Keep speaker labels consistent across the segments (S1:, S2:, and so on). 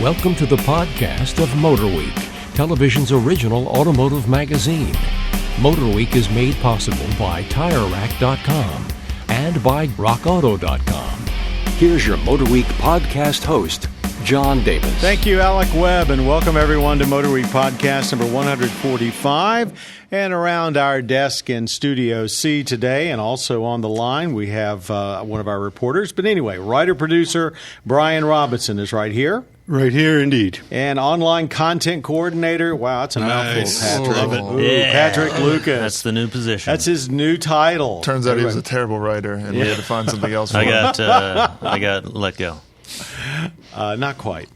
S1: Welcome to the podcast of MotorWeek, television's original automotive magazine. MotorWeek is made possible by TireRack.com and by RockAuto.com. Here's your MotorWeek podcast host, John Davis.
S2: Thank you, Alec Webb, and welcome everyone to MotorWeek podcast number 145. And around our desk in Studio C today, and also on the line, we have one of our reporters. But anyway, writer-producer Brian Robinson is right here.
S3: Right here, indeed.
S2: And online content coordinator. Wow, that's a mouthful, Patrick.
S3: Love it.
S2: Ooh,
S4: Yeah.
S2: Patrick Lucas.
S4: That's the new position.
S2: That's his new title.
S3: Turns out he was a terrible writer, and we had to find something else for him.
S4: I got let go.
S2: Not quite.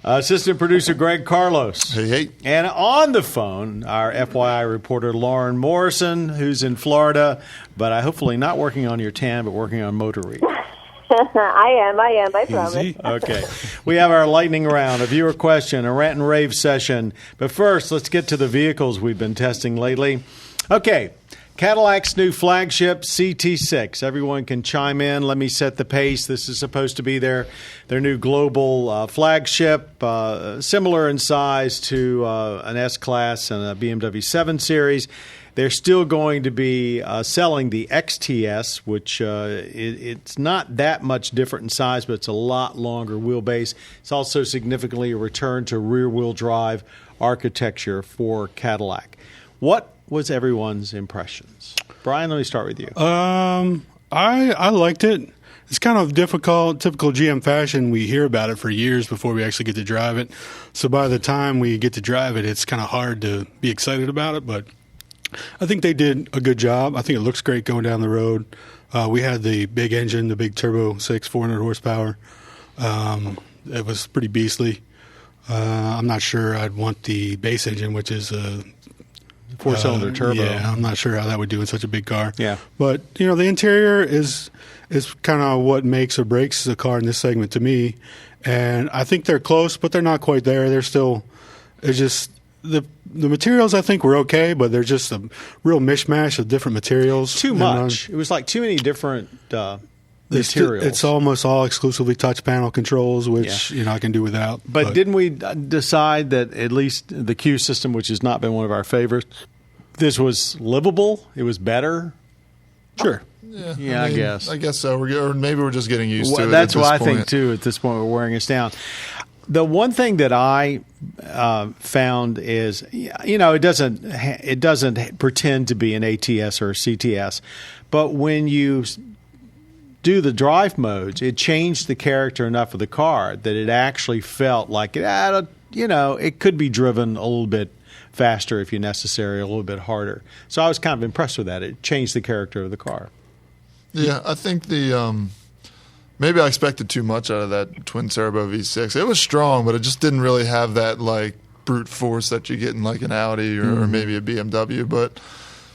S2: Assistant producer Greg Carlos.
S3: Hey.
S2: And on the phone, our FYI reporter Lauren Morrison, who's in Florida, but hopefully not working on your tan, but working on MotorWeek.
S5: I am, I promise.
S2: Okay. We have our lightning round, a viewer question, a rant and rave session. But first, let's get to the vehicles we've been testing lately. Okay. Cadillac's new flagship CT6. Everyone can chime in. Let me set the pace. This is supposed to be their new global flagship, similar in size to an S-Class and a BMW 7 Series. They're still going to be selling the XTS, which it's not that much different in size, but it's a lot longer wheelbase. It's also significantly a return to rear-wheel drive architecture for Cadillac. What was everyone's impressions? Brian, let me start with you.
S3: I liked it. It's kind of difficult, typical GM fashion. We hear about it for years before we actually get to drive it. So by the time we get to drive it, it's kind of hard to be excited about it. But I think they did a good job. I think it looks great going down the road. We had the big engine, the big Turbo 6, 400 horsepower. It was pretty beastly. I'm not sure I'd want the base engine, which is a
S2: four-cylinder turbo.
S3: Yeah, I'm not sure how that would do in such a big car.
S2: Yeah.
S3: But, the interior is kind of what makes or breaks the car in this segment to me. And I think they're close, but they're not quite there. They're still – it's just the materials I think were okay, but they're just a real mishmash of different materials.
S2: Too much. It was like too many different materials.
S3: It's almost all exclusively touch panel controls, which I can do without.
S2: But didn't we decide that at least the Q system, which has not been one of our favorites, this was livable? It was better?
S3: Sure.
S2: Yeah, I guess.
S6: I guess so. Or maybe we're just getting used to it.
S2: That's what I think, too, at this point. We're wearing us down. The one thing that I found is, it doesn't pretend to be an ATS or a CTS, but when you do the drive modes, it changed the character enough of the car that it actually felt like it could be driven a little bit faster if necessary, a little bit harder. So I was kind of impressed with that. It changed the character of the car.
S6: Yeah, I think maybe I expected too much out of that twin turbo V6. It was strong, but it just didn't really have that like brute force that you get in like an Audi or maybe a BMW. But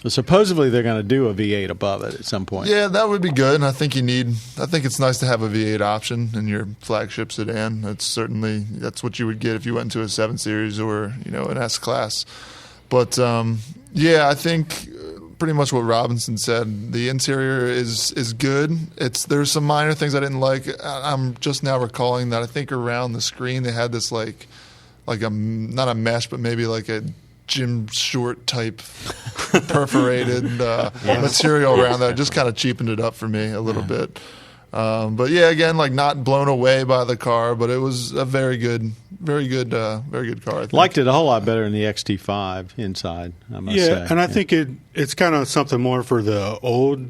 S2: supposedly they're going to do a V8 above it at some point.
S6: Yeah, that would be good. And I think it's nice to have a V8 option in your flagship sedan. That's what you would get if you went into a 7 Series or an S-Class. But I think pretty much what Robinson said. The interior is good. There's some minor things I didn't like. I'm just now recalling that I think around the screen they had this like a not a mesh, but maybe like a gym short type perforated material around that. Just kind of cheapened it up for me a little bit. But again, like not blown away by the car, but it was a very good car. I think.
S2: Liked it a whole lot better than the XT5 inside, I must say.
S3: And I think it's kind of something more for the old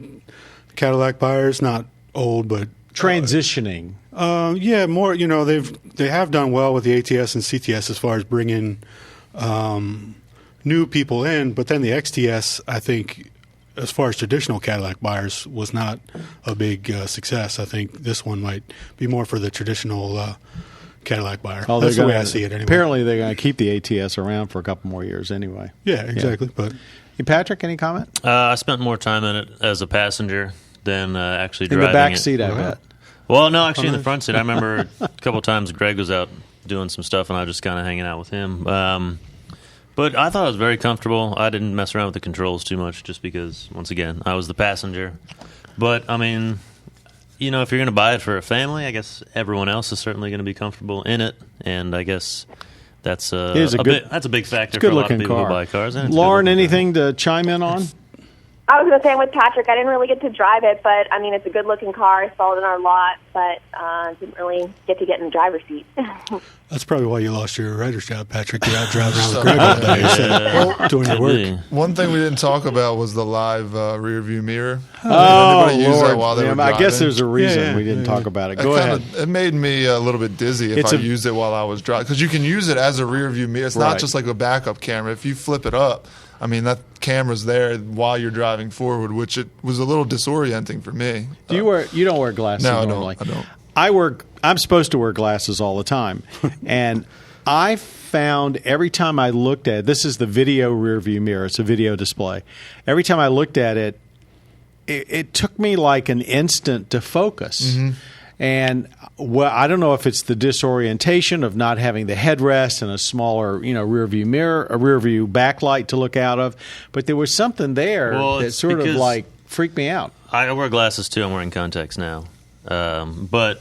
S3: Cadillac buyers, not old, but
S2: transitioning.
S3: More. They have done well with the ATS and CTS as far as bringing new people in, but then the XTS, I think, as far as traditional Cadillac buyers, was not a big success. I think this one might be more for the traditional Cadillac buyer. That's the way I see it anyway.
S2: Apparently they're going to keep the ATS around for a couple more years anyway.
S3: Yeah, exactly. But
S2: hey, Patrick, any comment?
S4: I spent more time in it as a passenger than actually driving
S2: in the back
S4: it.
S2: seat, I bet.
S4: Well, no, actually in the front seat. I remember a couple times Greg was out doing some stuff, and I was just kind of hanging out with him. But I thought it was very comfortable. I didn't mess around with the controls too much just because, once again, I was the passenger. But, I mean, you know, if you're going to buy it for a family, I guess everyone else is certainly going to be comfortable in it, and I guess that's that's a big factor for a lot of people who buy cars.
S2: Lauren, anything to chime in on?
S5: I was going to say with Patrick, I didn't really get to drive it, but I mean, it's a good-looking car. I saw it in our lot, but didn't really get in the driver's seat.
S3: That's probably why you lost your writer's job, Patrick. You're out driving around with Greg all day, doing your work.
S6: One thing we didn't talk about was the live rear view mirror.
S2: Oh,
S6: anybody use that while they were driving?
S2: I guess there's a reason we didn't talk about it. Go ahead.
S6: It made me a little bit dizzy if I used it while I was driving, because you can use it as a rear view mirror. It's not just like a backup camera. If you flip it up, I mean, that camera's there while you're driving forward, which it was a little disorienting for me.
S2: You don't wear glasses normally?
S6: No, I don't.
S2: I'm supposed to wear glasses all the time. And I found every time I looked at it, this is the video rear view mirror. It's a video display. Every time I looked at it, it took me like an instant to focus. Mm-hmm. And I don't know if it's the disorientation of not having the headrest and a smaller, rear view mirror, a rear view backlight to look out of, but there was something there that sort of like freaked me out.
S4: I wear glasses too. I'm wearing contacts now, but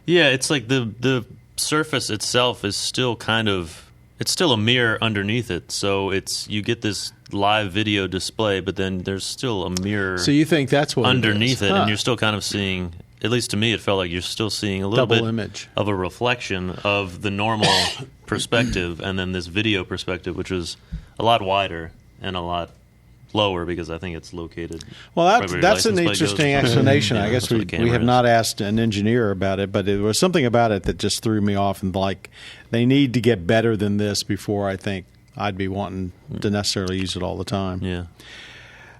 S4: yeah, it's like the surface itself is still it's still a mirror underneath it. So you get this live video display, but then there's still a mirror.
S2: So you think that's what
S4: underneath it, and you're still kind of seeing. At least to me, it felt like you're still seeing a little
S2: double
S4: bit
S2: image
S4: of a reflection of the normal perspective, and then this video perspective, which is a lot wider and a lot lower because I think it's located.
S2: Well, that's an interesting explanation. I guess we have not asked an engineer about it, but there was something about it that just threw me off, and like they need to get better than this before I think I'd be wanting to necessarily use it all the time.
S4: Yeah.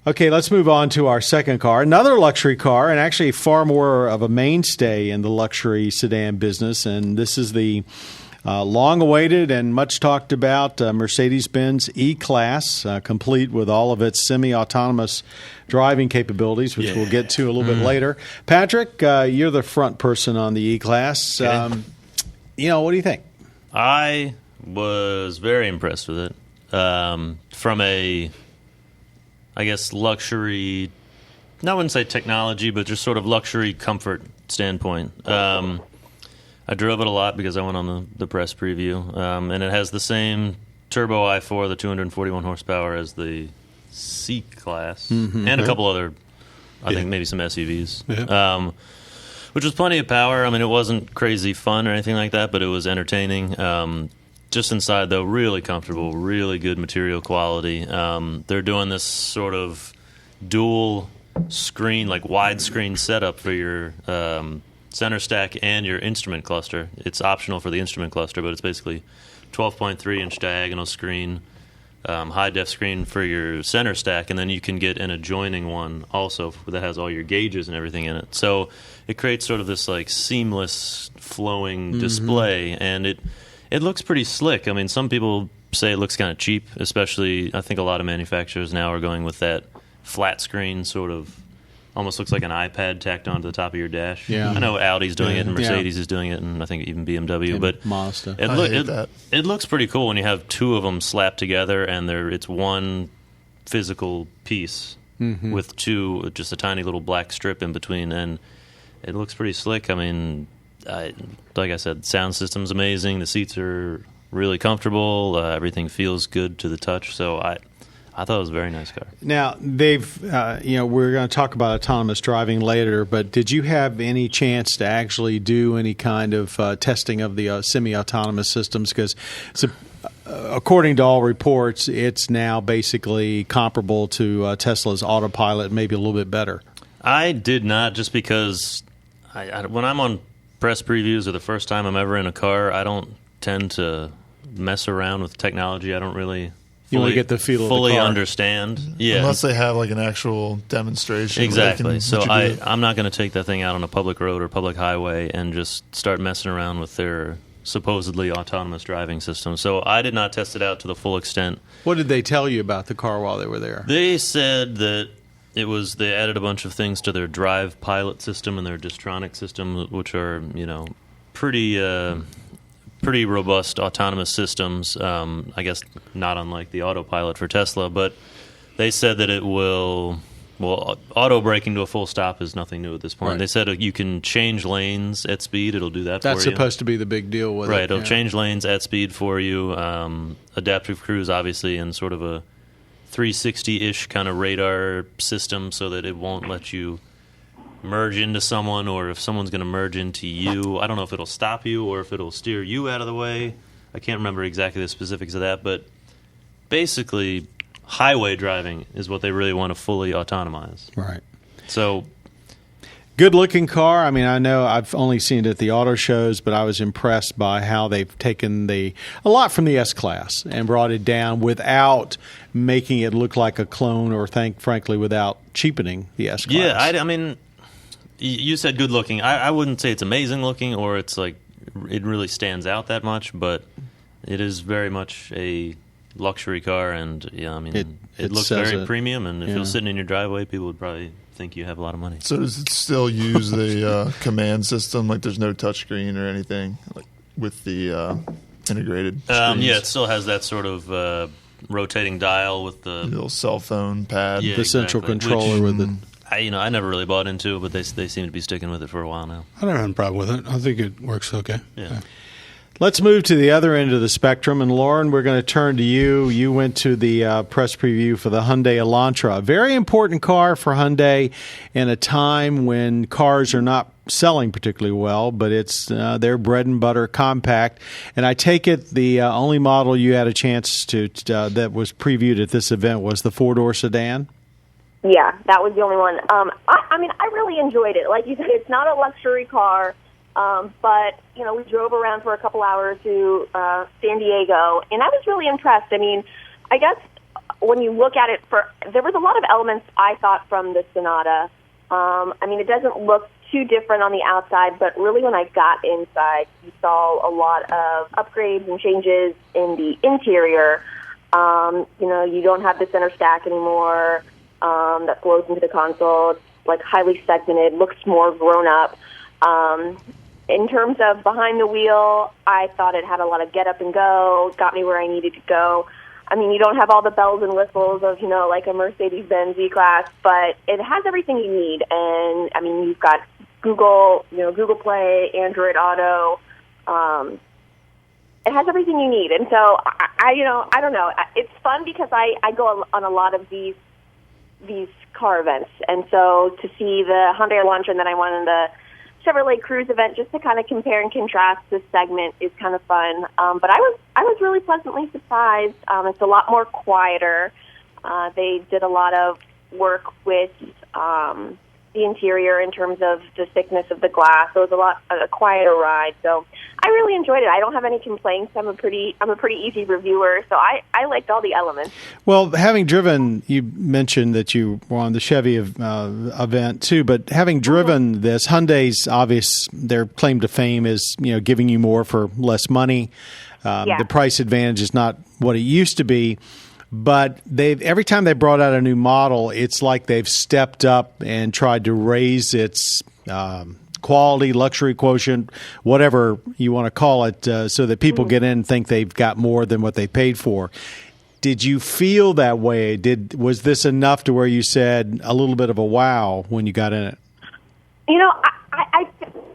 S2: Okay, let's move on to our second car, another luxury car, and actually far more of a mainstay in the luxury sedan business. And this is the long-awaited and much talked about Mercedes-Benz E-Class, complete with all of its semi-autonomous driving capabilities, which we'll get to a little bit later. Patrick, you're the front person on the E-Class.
S4: Okay.
S2: What do you think?
S4: I was very impressed with it. From a I guess luxury, I wouldn't say technology, but just sort of luxury comfort standpoint. I drove it a lot because I went on the press preview, and it has the same turbo i4, the 241 horsepower as the C-Class, and a couple other, I think maybe some SUVs, which was plenty of power. I mean, it wasn't crazy fun or anything like that, but it was entertaining. Just inside, though, really comfortable, really good material quality. They're doing this sort of dual screen, like widescreen setup for your center stack and your instrument cluster. It's optional for the instrument cluster, but it's basically 12.3-inch diagonal screen, high-def screen for your center stack, and then you can get an adjoining one also that has all your gauges and everything in it. So it creates sort of this like seamless, flowing display, and it looks pretty slick. I mean, some people say it looks kind of cheap, especially I think a lot of manufacturers now are going with that flat screen sort of, almost looks like an iPad tacked onto the top of your dash. Yeah. I know Audi's doing it and Mercedes is doing it, and I think even BMW.
S2: And
S4: but
S2: Mazda.
S4: It looks pretty cool when you have two of them slapped together and it's one physical piece with just a tiny little black strip in between, and it looks pretty slick. I mean, like I said, sound system's amazing. The seats are really comfortable. Everything feels good to the touch. So I thought it was a very nice car.
S2: Now, they've, we're going to talk about autonomous driving later, but did you have any chance to actually do any kind of testing of the semi-autonomous systems? Because according to all reports, it's now basically comparable to Tesla's autopilot, maybe a little bit better.
S4: I did not, just because when I'm on press previews or the first time I'm ever in a car, I don't tend to mess around with technology. I don't really
S2: fully get the feel
S4: fully
S2: of the car.
S4: Understand. Yeah,
S6: unless they have like an actual demonstration.
S4: Exactly. So I'm not going to take that thing out on a public road or public highway and just start messing around with their supposedly autonomous driving system. So I did not test it out to the full extent.
S2: What did they tell you about the car while they were there?
S4: They said that they added a bunch of things to their drive pilot system and their Distronic system, which are, pretty robust autonomous systems. I guess not unlike the autopilot for Tesla, but they said that it will Well, auto braking to a full stop is nothing new at this point.
S2: Right.
S4: They said you can change lanes at speed. It'll do that
S2: That's
S4: for you.
S2: supposed to be the big deal with it.
S4: Right, it'll
S2: yeah.
S4: change lanes at speed for you. Adaptive cruise, obviously, in sort of a 360-ish kind of radar system so that it won't let you merge into someone, or if someone's going to merge into you. I don't know if it'll stop you or if it'll steer you out of the way. I can't remember exactly the specifics of that, but basically highway driving is what they really want to fully autonomize.
S2: Right.
S4: So
S2: good-looking car. I mean, I know I've only seen it at the auto shows, but I was impressed by how they've taken a lot from the S-Class and brought it down without making it look like a clone, or frankly, without cheapening the S-Class.
S4: yeah, I mean, you said good looking. I wouldn't say it's amazing looking, or it's like it really stands out that much, but it is very much a luxury car, and yeah, I mean, it looks very premium, and if it was sitting in your driveway, people would probably think you have a lot of money.
S6: So does it still use the command system? Like there's no touchscreen or anything like with the integrated screens?
S4: Yeah, it still has that sort of rotating dial with the
S6: little cell phone pad.
S4: Yeah,
S2: the central controller with the...
S4: I never really bought into it, but they seem to be sticking with it for a while now.
S3: I don't have a problem with it. I think it works okay.
S4: Yeah.
S2: Let's move to the other end of the spectrum. And, Lauren, we're going to turn to you. You went to the press preview for the Hyundai Elantra, a very important car for Hyundai in a time when cars are not selling particularly well, but it's their bread and butter compact. And I take it the only model you had a chance to that was previewed at this event was the four-door sedan?
S5: Yeah, that was the only one. I mean, I really enjoyed it. Like you said, it's not a luxury car, but, you know, we drove around for a couple hours to San Diego, and I was really impressed. I mean, I guess when you look at it, there was a lot of elements I thought from the Sonata. I mean, it doesn't look too different on the outside, but really when I got inside, you saw a lot of upgrades and changes in the interior. You know, you don't have the center stack anymore. That flows into the console. It's like highly segmented, looks more grown up. In terms of behind the wheel, I thought it had a lot of get up and go, got me where I needed to go. I mean, you don't have all the bells and whistles of, you know, like a Mercedes-Benz E-Class, but it has everything you need. And I mean, you've got Google, you know, Google Play, Android Auto. It has everything you need. And so I don't know. It's fun because I go on a lot of these car events, and so to see the Hyundai Elantra, and then I went on the Chevrolet Cruise event just to kind of compare and contrast this segment is kind of fun. But I was really pleasantly surprised. It's a lot more quieter. They did a lot of work with the interior in terms of the thickness of the glass. So it was a quieter ride. So I really enjoyed it. I don't have any complaints. I'm a pretty easy reviewer, so I liked all the elements.
S2: Well, having driven, you mentioned that you were on the Chevy event too, but having driven this, Hyundai's their claim to fame is, you know, giving you more for less money. The price advantage is not what it used to be. But every time they brought out a new model, it's like they've stepped up and tried to raise its quality, luxury quotient, whatever you want to call it, so that people get in and think they've got more than what they paid for. Did you feel that way? Was this enough to where you said a little bit of a wow when you got in it?
S5: You know,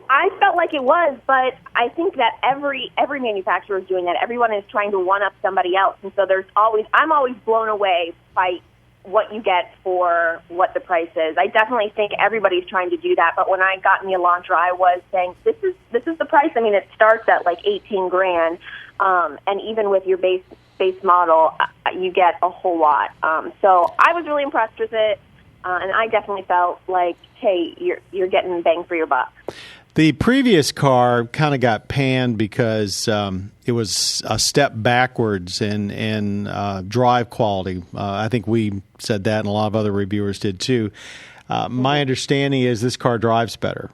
S5: I felt like it was, but I think that every manufacturer is doing that. Everyone is trying to one-up somebody else, and so I'm always blown away by what you get for what the price is. I definitely think everybody's trying to do that, but when I got in the Elantra, I was saying, this is the price. I mean, it starts at like $18,000, and even with your base model, you get a whole lot. So I was really impressed with it, and I definitely felt like, hey, you're getting bang for your buck.
S2: The previous car kind of got panned because it was a step backwards in drive quality. I think we said that, and a lot of other reviewers did too. My understanding is this car drives better.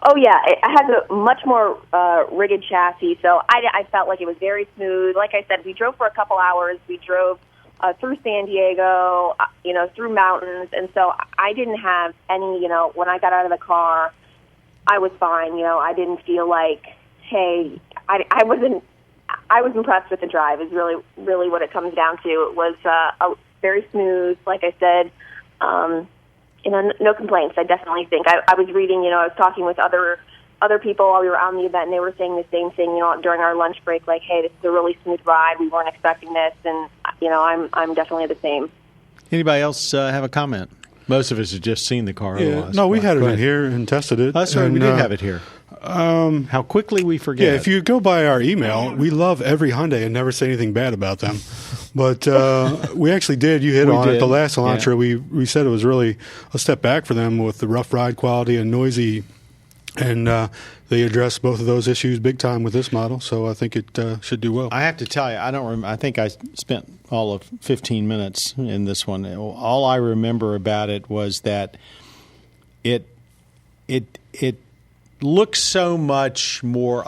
S5: Oh, yeah. It has a much more rigid chassis, so I felt like it was very smooth. Like I said, we drove for a couple hours. We drove through San Diego, through mountains, and so I didn't have any, when I got out of the car, I was fine. I didn't feel like, hey, I was impressed with the drive is really, really what it comes down to. It was very smooth, like I said. No complaints. I definitely think. I was reading, I was talking with other people while we were on the event, and they were saying the same thing, during our lunch break, like, hey, this is a really smooth ride. We weren't expecting this, and, I'm definitely the same.
S2: Anybody else have a comment? Most of us have just seen the car.
S3: Yeah, no, we had it in here and tested it.
S2: That's right, we did have it here. How quickly we forget.
S3: Yeah, if you go by our email, we love every Hyundai and never say anything bad about them. But we actually did. You hit on it. The last Elantra, we said it was really a step back for them with the rough ride quality and noisy. And they addressed both of those issues big time with this model, so I think it should do well.
S2: I have to tell you, I don't remember. I think I spent all of 15 minutes in this one. All I remember about it was that it looks so much more.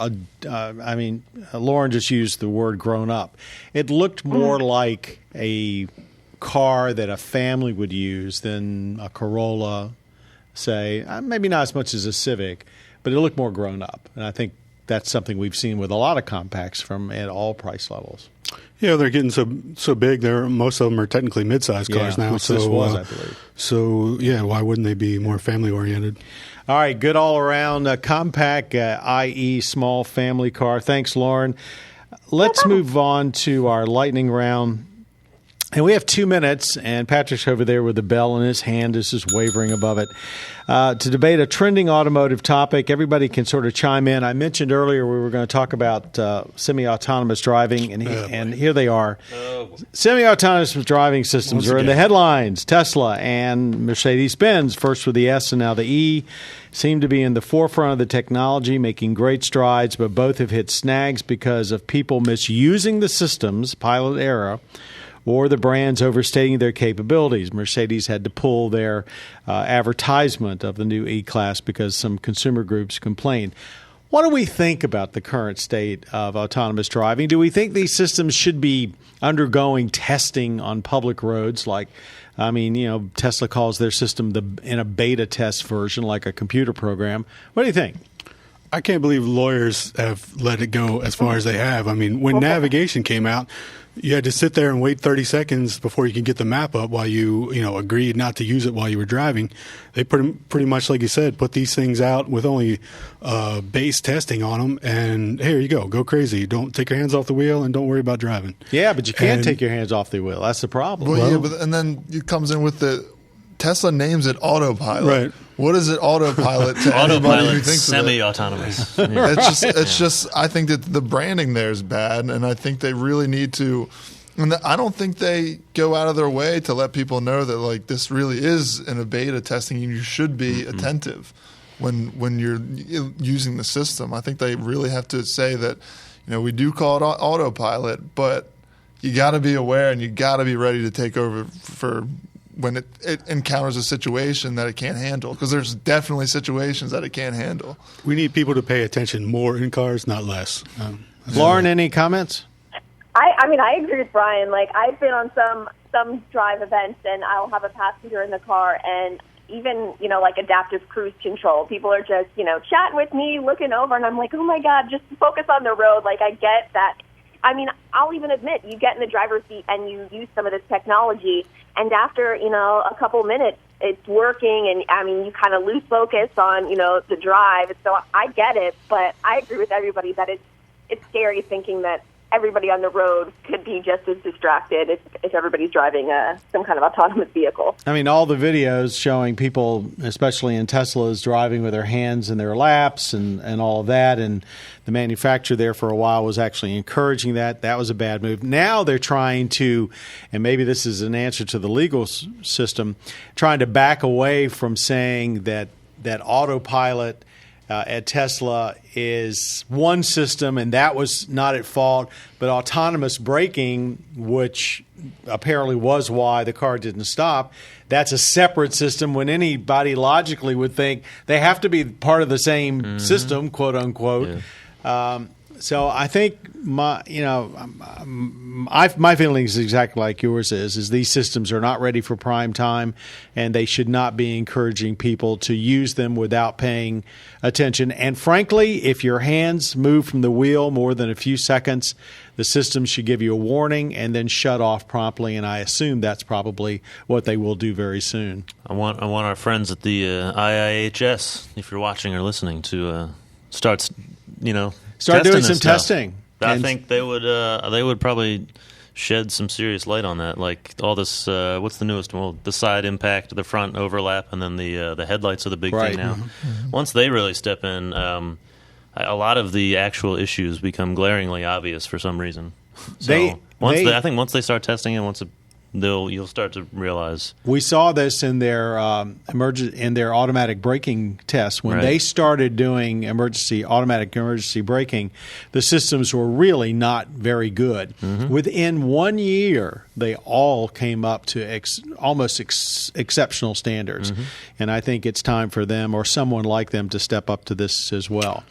S2: Lauren just used the word "grown up." It looked more like a car that a family would use than a Corolla. Say, maybe not as much as a Civic, but it looked more grown up. And I think that's something we've seen with a lot of compacts at all price levels.
S3: Yeah, they're getting so big. Most of them are technically mid-sized cars now.
S2: Which this was, I believe.
S3: So, yeah, why wouldn't they be more family-oriented?
S2: All right, good all-around compact, i.e. small family car. Thanks, Lauren. Let's move on to our lightning round. And we have 2 minutes, and Patrick's over there with the bell in his hand is just wavering above it, to debate a trending automotive topic. Everybody can sort of chime in. I mentioned earlier we were going to talk about semi-autonomous driving, and here they are. Semi-autonomous driving systems are in the headlines. Tesla and Mercedes-Benz, first with the S and now the E, seem to be in the forefront of the technology, making great strides, but both have hit snags because of people misusing the systems, pilot error, or the brands overstating their capabilities. Mercedes had to pull their advertisement of the new E-Class because some consumer groups complained. What do we think about the current state of autonomous driving? Do we think these systems should be undergoing testing on public roads? Tesla calls their system in a beta test version, like a computer program. What do you think?
S3: I can't believe lawyers have let it go as far as they have. When navigation came out, you had to sit there and wait 30 seconds before you could get the map up while you agreed not to use it while you were driving. They pretty much, like you said, put these things out with only base testing on them, and here you go crazy. Don't take your hands off the wheel and don't worry about driving.
S2: Yeah, but you can't take your hands off the wheel. That's the problem.
S6: And then it comes in with the Tesla names it autopilot.
S3: Right.
S6: What is it autopilot to anybody who thinks
S4: semi-autonomous.
S6: It's just I think that the branding there is bad, and I think they really need to. And I don't think they go out of their way to let people know that this really is in a beta testing, and you should be attentive when you're using the system. I think they really have to say that we do call it autopilot, but you got to be aware and you got to be ready to take over for when it encounters a situation that it can't handle, because there's definitely situations that it can't handle.
S3: We need people to pay attention more in cars, not less.
S2: Lauren, any comments?
S5: I agree with Brian. I've been on some drive events, and I'll have a passenger in the car, and even, adaptive cruise control. People are just, chatting with me, looking over, and I'm like, oh my God, just focus on the road. I get that. I'll even admit, you get in the driver's seat and you use some of this technology, and after, a couple minutes, it's working, and, you kind of lose focus on, the drive. So I get it, but I agree with everybody that it's scary thinking that everybody on the road could be just as distracted if everybody's driving some kind of autonomous vehicle.
S2: All the videos showing people, especially in Teslas, driving with their hands in their laps and all of that, and the manufacturer there for a while was actually encouraging that. That was a bad move. Now they're trying to, and maybe this is an answer to the legal system, trying to back away from saying that autopilot at Tesla is one system, and that was not at fault. But autonomous braking, which apparently was why the car didn't stop, that's a separate system when anybody logically would think they have to be part of the same system, quote unquote.
S4: Yeah.
S2: So I think my feeling is exactly like yours is these systems are not ready for prime time, and they should not be encouraging people to use them without paying attention. And frankly, if your hands move from the wheel more than a few seconds, the system should give you a warning and then shut off promptly. And I assume that's probably what they will do very soon.
S4: I want our friends at the IIHS, if you're watching or listening, to start
S2: doing some testing.
S4: I think they would probably shed some serious light on that. Like all this, what's the newest one? Well, the side impact, the front overlap, and then the headlights are the big thing now. Mm-hmm. Once they really step in, a lot of the actual issues become glaringly obvious for some reason. So I think once they start testing it, you'll start to realize.
S2: We saw this in their automatic braking tests when they started doing automatic emergency braking. The systems were really not very good. Mm-hmm. Within 1 year, they all came up to almost exceptional standards, mm-hmm. and I think it's time for them or someone like them to step up to this as well.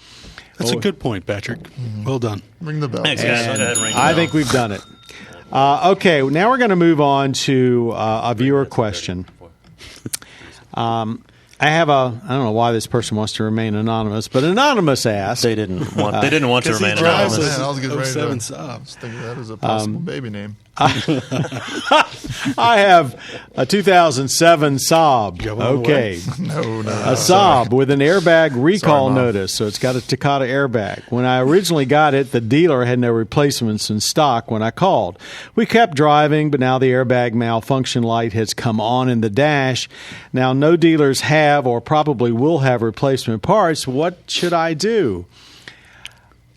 S3: That's a good point, Patrick. Mm-hmm. Well done.
S6: Ring the bell.
S4: Thanks, guys.
S2: I think we've done it. Okay, now we're going to move on to a viewer question. I don't know why this person wants to remain anonymous, but Anonymous asked.
S4: They didn't want to remain anonymous.
S6: Man, I was getting ready to
S3: Saab.
S6: I was thinking that is a possible baby name.
S2: I have a 2007 Saab. Okay.
S6: No.
S2: A Saab with an airbag recall notice, so it's got a Takata airbag. When I originally got it, the dealer had no replacements in stock when I called. We kept driving, but now the airbag malfunction light has come on in the dash. Now, no dealers have or probably will have replacement parts. What should I do?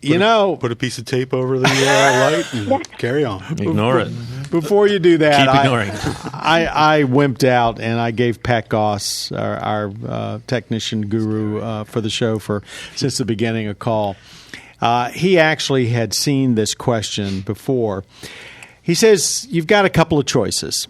S3: Put a piece of tape over the light and carry on.
S4: Ignore it.
S2: Before you do that,
S4: keep ignoring.
S2: I wimped out and I gave Pat Goss, our technician guru for the show, since the beginning a call. He actually had seen this question before. He says you've got a couple of choices.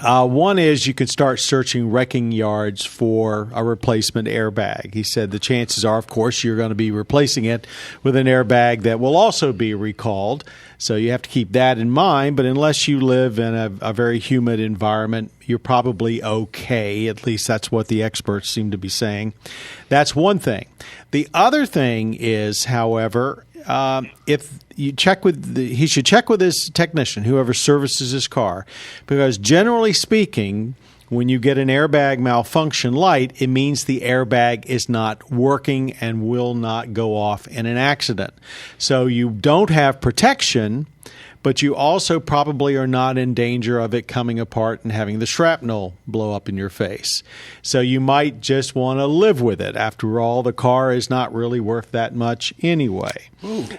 S2: One is you can start searching wrecking yards for a replacement airbag. He said the chances are, of course, you're going to be replacing it with an airbag that will also be recalled. So you have to keep that in mind. But unless you live in a very humid environment, you're probably okay. At least that's what the experts seem to be saying. That's one thing. The other thing is, however, if you he should check with his technician, whoever services his car, because generally speaking, when you get an airbag malfunction light, it means the airbag is not working and will not go off in an accident. So you don't have protection, but you also probably are not in danger of it coming apart and having the shrapnel blow up in your face. So you might just want to live with it. After all, the car is not really worth that much anyway.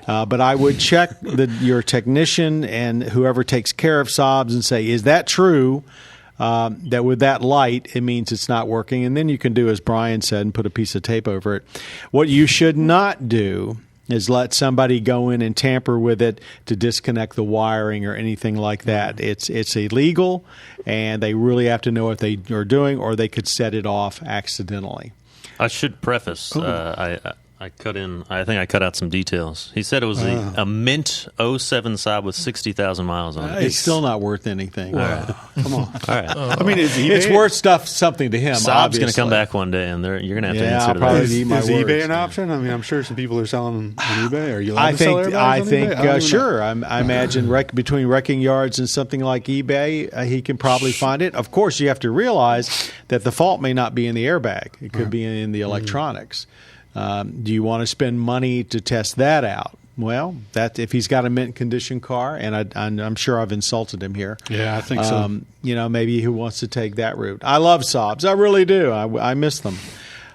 S2: But I would check your technician and whoever takes care of Saabs and say, is that true? That with that light, it means it's not working. And then you can do as Brian said and put a piece of tape over it. What you should not do is let somebody go in and tamper with it to disconnect the wiring or anything like that. It's illegal, and they really have to know what they are doing, or they could set it off accidentally.
S4: I should preface. I think I cut out some details. He said it was a mint 07 Saab with 60,000 miles on it.
S2: It's still not worth anything.
S4: Right.
S2: Come on.
S4: All right.
S3: I mean,
S2: it's worth something to him.
S4: Saab's going to come back one day, and you're going to have to answer
S2: I'll
S4: to
S2: probably
S4: that.
S2: need my
S3: Is
S2: words.
S3: eBay an option? I mean, I'm sure some people are selling them on eBay. Are you allowed to sell airbags on eBay? I don't
S2: sure. I imagine between wrecking yards and something like eBay, he can probably find it. Of course, you have to realize that the fault may not be in the airbag. It could be in the electronics. Do you want to spend money to test that out? Well, if he's got a mint condition car, and I'm sure I've insulted him here.
S3: Yeah, I think so.
S2: Maybe he wants to take that route. I love Saabs. I really do. I miss them.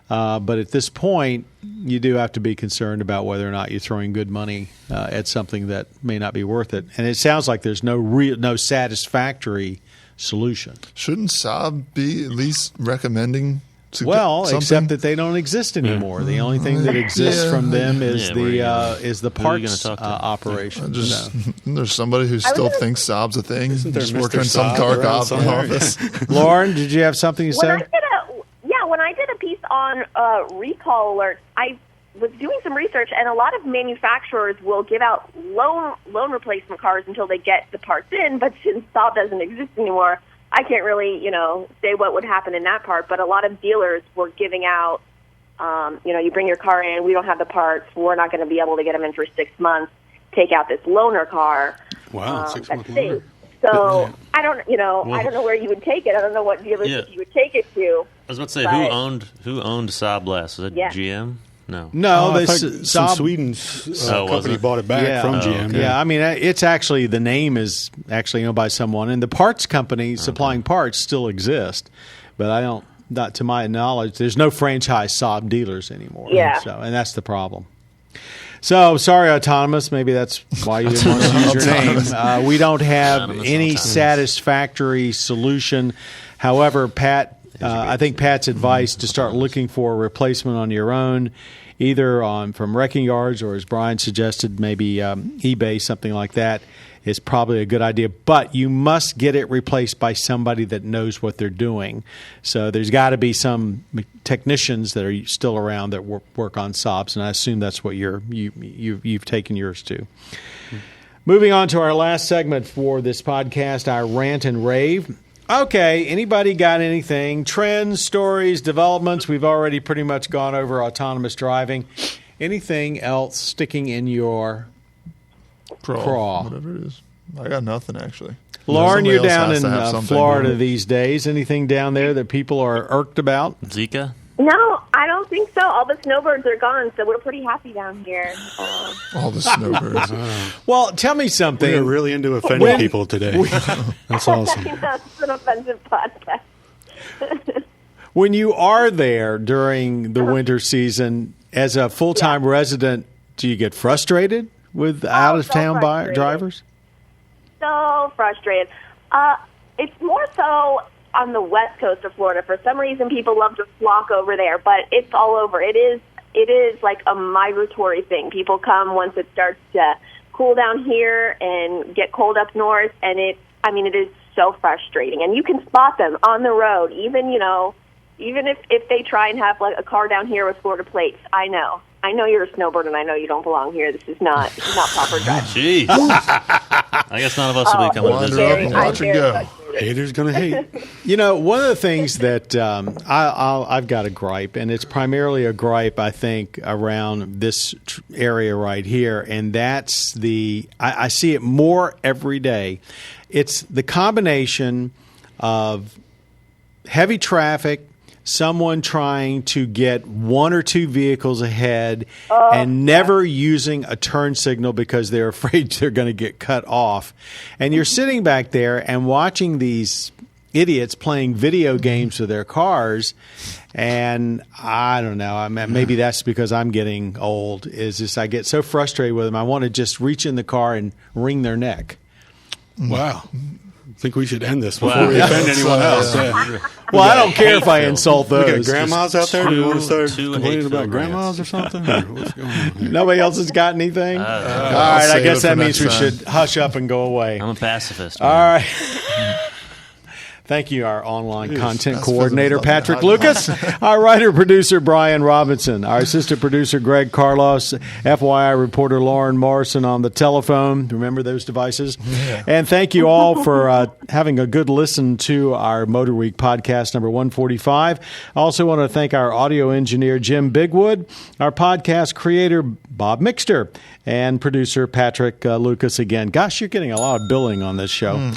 S2: But at this point, you do have to be concerned about whether or not you're throwing good money at something that may not be worth it. And it sounds like there's no satisfactory solution.
S6: Shouldn't Saab be at least recommending?
S2: Except that they don't exist anymore. The only thing that exists from them is the parts operation.
S6: There's somebody who still thinks Saab's a thing. Just working in some car office.
S2: Lauren, did you have something to say?
S5: When I did a piece on recall alerts, I was doing some research, and a lot of manufacturers will give out loan replacement cars until they get the parts in. But since Saab doesn't exist anymore, I can't really, say what would happen in that part. But a lot of dealers were giving out, you bring your car in, we don't have the parts, we're not going to be able to get them in for 6 months. Take out this loaner car.
S3: Wow, 6 months
S5: safe.
S3: loaner.
S5: So I don't, I don't know where you would take it. I don't know what dealership you would take it to.
S4: I was about to say, who owned Saab last? Was it GM? No.
S2: No,
S3: some Sweden's company bought it back from GM.
S2: Okay. Yeah, I mean, it's actually, the name is actually owned by someone, and the parts company supplying parts still exist, but not to my knowledge, there's no franchise Saab dealers anymore.
S5: Yeah.
S2: So, and that's the problem. So, sorry, Autonomous. Maybe that's why you didn't want to use your name. We don't have any satisfactory solution. However, Pat, I think Pat's advice to start looking for a replacement on your own, either from wrecking yards or, as Brian suggested, maybe eBay, something like that, is probably a good idea. But you must get it replaced by somebody that knows what they're doing. So there's got to be some technicians that are still around that work on Saabs, and I assume that's what you've taken yours to. Moving on to our last segment for this podcast, our rant and rave. Okay, anybody got anything? Trends, stories, developments? We've already pretty much gone over autonomous driving. Anything else sticking in your craw?
S6: Whatever it is. I got nothing, actually.
S2: Lauren, you're down in Florida these days. Anything down there that people are irked about?
S4: Zika?
S5: No, I don't think so. All the snowbirds are gone, so we're pretty happy down here.
S6: All the snowbirds.
S2: Well, tell me something.
S3: We're really into offending people today. That's awesome.
S5: That's an offensive podcast.
S2: When you are there during the winter season, as a full-time resident, do you get frustrated with out-of-town drivers?
S5: So frustrated. It's more so on the west coast of Florida. For some reason, people love to flock over there, but it's all over. It is like a migratory thing. People come once it starts to cool down here and get cold up north, and it is so frustrating. And you can spot them on the road, even if they try and have like a car down here with Florida plates. I know you're a snowbird, and I know you don't belong here. This is not proper driving.
S4: Jeez. I guess none of us will be coming to visit.
S6: Watch it go.
S3: Haters gonna hate.
S2: One of the things that I've got a gripe, and it's primarily a gripe, I think, around this area right here, and that's I see it more every day. It's the combination of heavy traffic, someone trying to get one or two vehicles ahead and never using a turn signal because they're afraid they're going to get cut off. And you're sitting back there and watching these idiots playing video games with their cars. And I don't know, maybe that's because I'm getting old, is just I get so frustrated with them. I want to just reach in the car and wring their neck.
S3: Wow. I think we should end this before we offend anyone else.
S2: Well, I don't care if I insult those.
S3: We got grandmas out there. Do you want to start complaining about
S4: hate-filled
S3: grandmas or something? Or what's going on here?
S2: Nobody else has got anything? All right, I guess that means we should hush up and go away.
S4: I'm a pacifist.
S2: All right. Thank you, our online content coordinator, Patrick Lucas, our writer-producer, Brian Robinson, our assistant producer, Greg Carlos, FYI reporter, Lauren Morrison on the telephone. Remember those devices? Yeah. And thank you all for having a good listen to our MotorWeek podcast number 145. I also want to thank our audio engineer, Jim Bigwood, our podcast creator, Bob Mixter, and producer Patrick Lucas again. Gosh, you're getting a lot of billing on this show.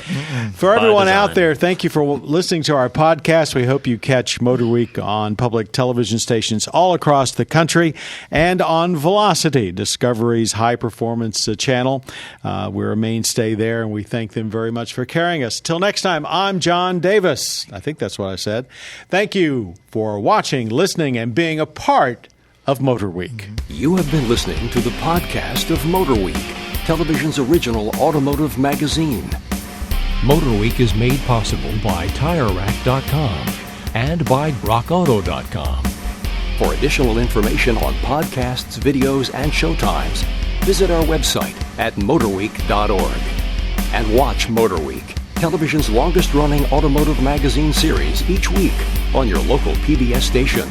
S2: For everyone out there, thank you for listening to our podcast. We hope you catch MotorWeek on public television stations all across the country and on Velocity, Discovery's high-performance channel. We're a mainstay there, and we thank them very much for carrying us. Till next time, I'm John Davis. I think that's what I said. Thank you for watching, listening, and being a part of MotorWeek.
S1: You have been listening to the podcast of MotorWeek, television's original automotive magazine. MotorWeek is made possible by TireRack.com and by RockAuto.com. For additional information on podcasts, videos, and showtimes, visit our website at MotorWeek.org. And watch MotorWeek, television's longest-running automotive magazine series, each week on your local PBS station.